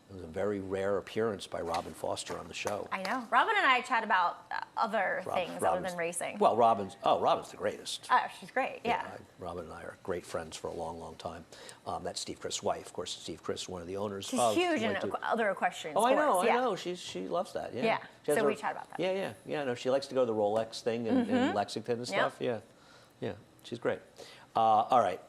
It was a very rare appearance by Robin Foster on the show. I know. Robin and I chat about other things other Robin's- than racing. Well, Robin's the greatest. Oh, she's great. Yeah. Robin and I are great friends for a long, long time. That's Steve Chris' wife. Of course, Steve Chris, one of the owners. She's of huge in White Duke. other equestrian Oh, sports. I yeah. know. She loves that. Yeah. Yeah, She has so her- we chat about that. Yeah. No, she likes to go to the Rolex thing in Lexington and Yep. stuff. Yeah. She's great. All right.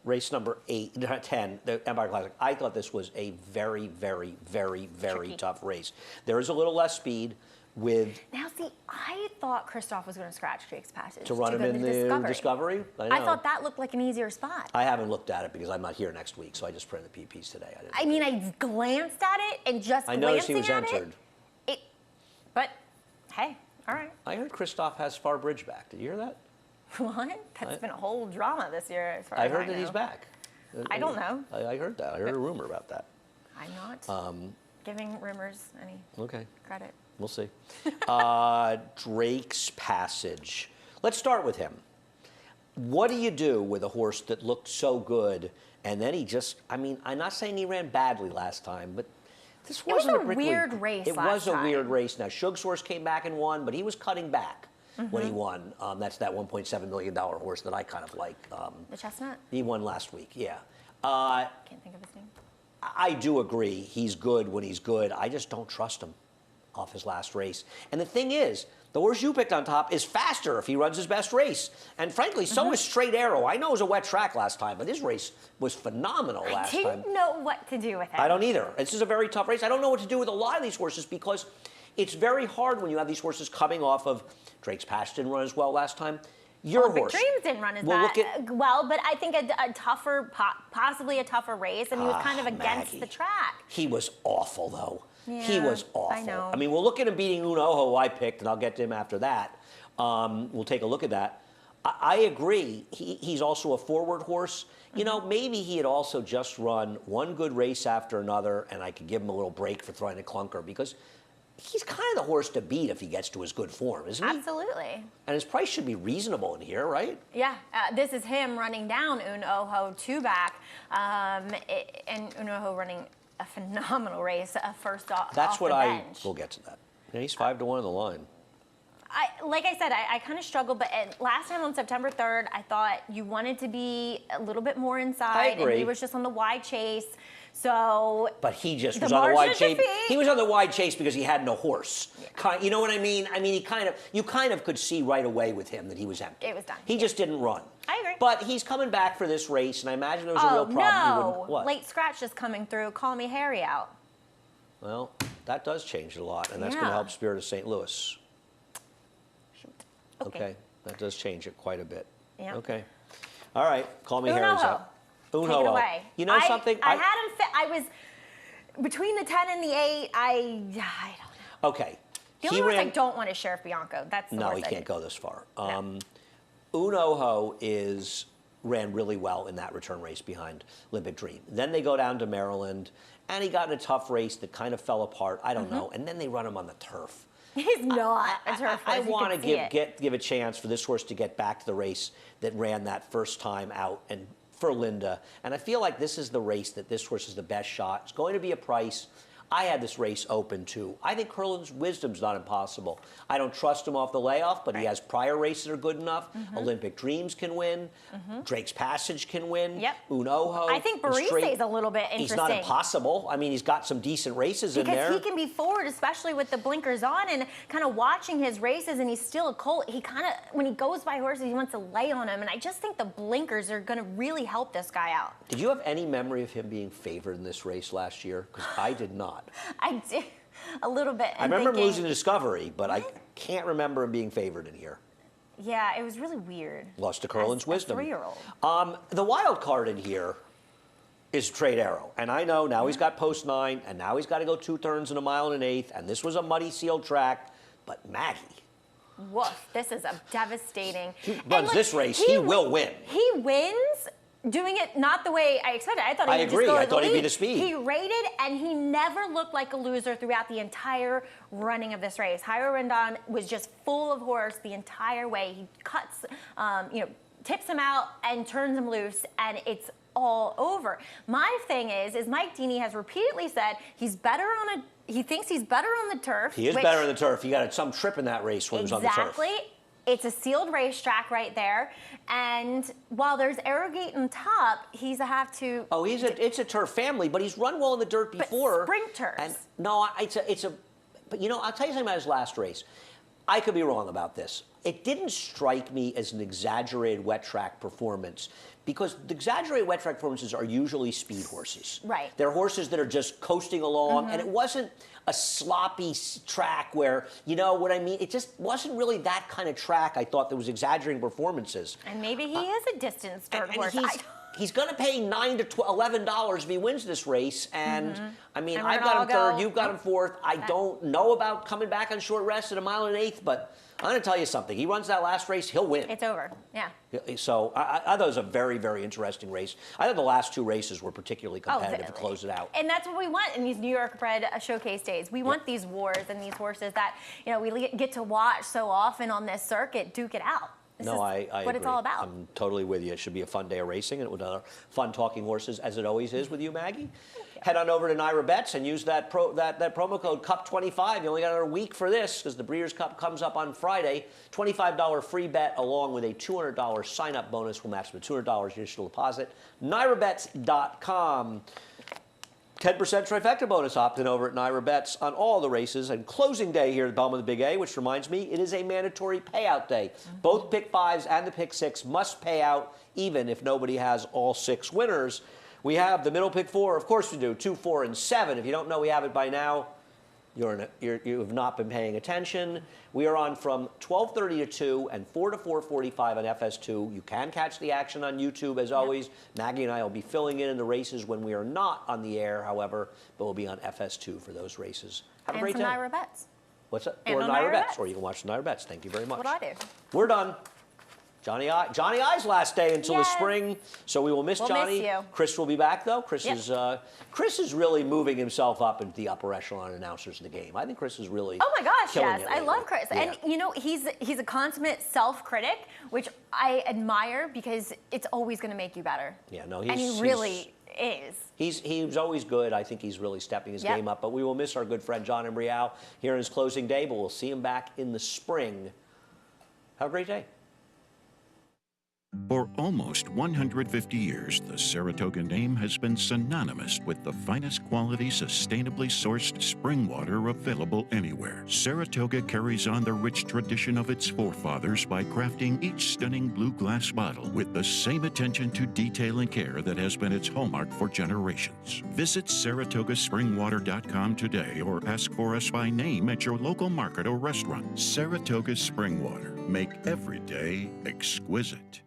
race number 10, the Empire Classic. I thought this was a very, very, very, very Tricky. tough race. There is a little less speed with Now, see, I thought Christoph was going to scratch Drake's Passage to run him go in to the Discovery. I thought that looked like an easier spot. I haven't looked at it because I'm not here next week, so I just printed the PPs today. I mean, I glanced at it and just I noticed he was glancing at entered. But hey, all right. I heard Christoph has Far Bridge back. Did you hear that? What? That's been a whole drama this year, as far I as heard I that he's know. back. I don't know. I heard that. I heard a rumor about that. I'm not giving rumors any Okay. credit. We'll see. Drake's Passage. Let's start with him. What do you do with a horse that looked so good and then he just, I mean, I'm not saying he ran badly last time, but this was wasn't a particularly- weird race It last was a weird time. race. Now, Shug's horse came back and won, but he was cutting back when Mm-hmm. he won. That's that $1.7 million horse that I kind of like. The Chestnut? He won last week, yeah. Can't think of his name. I do agree. He's good when he's good. I just don't trust him off his last race. And the thing is, the horse you picked on top is faster if he runs his best race. And frankly, so is Straight Arrow. I know it was a wet track last time, but his race was phenomenal last I time. didn't know what to do with it. I don't either. This is a very tough race. I don't know what to do with a lot of these horses because it's very hard when you have these horses coming off of Drake's Passage didn't run as well last time. Your Olympic horse. Dreams didn't run as Well, bad. look at- Well, but I think a tougher, possibly a tougher race, and he was kind of against Maggie. the track. He was awful, though. He Yeah, was awful. I know. mean, we'll look at him beating Unoho, who I picked, and I'll get to him after that. We'll take a look at that. I agree. He's also a forward horse. You know, maybe he had also just run one good race after another, and I could give him a little break for throwing a clunker because he's kind of the horse to beat if he gets to his good form, isn't he? Absolutely. And his price should be reasonable in here, right? Yeah, this is him running down Unoho two back, and Unoho running a phenomenal race, first off. That's off what the I. bench. We'll get to that. Yeah, he's 5-1 on the line. Like I said, I kind of struggled, but last time on September 3rd, I thought you wanted to be a little bit more inside. agree. And he was just on the wide chase. So But he just The was on the margin wide of chase. defeat. He was on the wide chase because he had no horse. You know what I mean? I mean, you kind of could see right away with him that he was empty. It was done, He yeah. just didn't run. I agree. But he's coming back for this race, and I imagine there was a real problem. He no, wouldn't- what? late scratch is coming through. Call me Harry out. Well, that does change it a lot, and that's going Yeah. to help Spirit of St. Louis. Shoot. Okay, that does change it quite a bit. Yeah. Okay. All right, call me Harry's Unoho. up. Take it away. You know something? I hadn't fit. I was between the 10 and the 8. I don't know. Okay. The only horse I don't want is Sheriff Bianco. That's the No, horse he I- can't go this far. No. Unoho ran really well in that return race behind Olympic Dream. Then they go down to Maryland, and he got in a tough race that kind of fell apart. I don't know. And then they run him on the turf. He's not a turf I horse. You want to can see it. give a chance for this horse to get back to the race that ran that first time out and for Linda. And I feel like this is the race that this horse is the best shot. It's going to be a price. I had this race open too. I think Curlin's Wisdom's not impossible. I don't trust him off the layoff, but he has prior races that are good enough. Olympic Dreams can win. Drake's Passage can win. Yep. Unoho. I think and Straight- Barise is a little bit He's interesting. not impossible. I mean, he's got some decent races in there. Because he can be forward, especially with the blinkers on, and kind of watching his races, and he's still a colt. He kind of, when he goes by horses, he wants to lay on them, and I just think the blinkers are going to really help this guy out. Did you have any memory of him being favored in this race last year? Because I did not. I did a little bit. I remember him thinking, losing the Discovery, but I can't remember him being favored in here. Yeah, it was really weird. Lost to Curlin's As a Wisdom. 3-year-old. The wild card in here is Straight Arrow. And I know now he's got post 9, and now he's got to go 2 turns in a mile and an eighth, and this was a muddy sealed track. But Maggie, Woof, this is a devastating. he And, runs like, this race, he will win. He wins doing it not the way I expected. I thought he I would agree. just go I at thought he'd be lead. the speed. He rated, and he never looked like a loser throughout the entire running of this race. Jairo Rendon was just full of horse the entire way. He cuts, tips him out and turns him loose, and it's all over. My thing is Mike Deeney has repeatedly said he thinks he's better on the turf. He is which- better on the turf. He got some trip in that race when he was on the turf. Exactly. It's a sealed racetrack right there. And while there's Arrogate on top, he's a have to. Oh, it's a turf family, but he's run well in the dirt before. sprinters. And no, but I'll tell you something about his last race. I could be wrong about this. It didn't strike me as an exaggerated wet track performance because the exaggerated wet track performances are usually speed horses. Right. They're horses that are just coasting along, and it wasn't a sloppy track where, you know what I mean? It just wasn't really that kind of track. I thought there was exaggerating performances. And maybe he is a distance dirt And horse. he's going to pay $9 to $11 if he wins this race. And I mean, And we're I've gonna got him all third, go- you've got him fourth. I don't know about coming back on short rest at 1 1/8 miles, but I'm going to tell you something. He runs that last race, he'll win. It's over. Yeah. So I thought it was a very, very interesting race. I thought the last 2 races were particularly competitive to definitely. close it out. And that's what we want in these New York bred showcase days. We want these wars and these horses that, you know, we get to watch so often on this circuit duke it out. This is I what agree. it's all about. I'm totally with you. It should be a fun day of racing, and it was fun talking horses, as it always is with you, Maggie. Head on over to Naira Bets and use that promo code CUP25. You only got another week for this because the Breeders' Cup comes up on Friday. $25 free bet along with a $200 sign-up bonus. Will match with $200 initial deposit. NairaBets.com. 10% trifecta bonus opt-in over at Naira Bets on all the races. And closing day here at Belmont the Big A, which reminds me, it is a mandatory payout day. Both pick 5s and the pick 6 must pay out even if nobody has all 6 winners. We have the middle pick 4. Of course we do. 2, 4, and 7. If you don't know we have it by now, you have not been paying attention. We are on from 12:30 to 2 and 4 to 4:45 on FS2. You can catch the action on YouTube as always. Maggie and I will be filling in the races when we are not on the air, however, but we'll be on FS2 for those races. Have a And great some day. Naira Bets. What's that? And Or on Naira Naira Bets. Bets. Or you can watch the Naira Bets. Thank you very much. What do I do? We're done. Johnny I's last day until the Yes. spring, so we will miss We'll miss Johnny. you. Chris will be back though. Chris Yep. is really moving himself up into the upper echelon announcers in the game. I think Chris is really Oh my gosh, killing yes. it I lately. love Chris. Yeah. And you know, he's a consummate self-critic, which I admire because it's always going to make you better. Yeah, no, and he really is. He's always good. I think he's really stepping his Yep. game up. But we will miss our good friend John Embriao here in his closing day. But we'll see him back in the spring. Have a great day. For almost 150 years, the Saratoga name has been synonymous with the finest quality, sustainably sourced spring water available anywhere. Saratoga carries on the rich tradition of its forefathers by crafting each stunning blue glass bottle with the same attention to detail and care that has been its hallmark for generations. Visit SaratogaSpringwater.com today or ask for us by name at your local market or restaurant. Saratoga Spring Water. Make every day exquisite.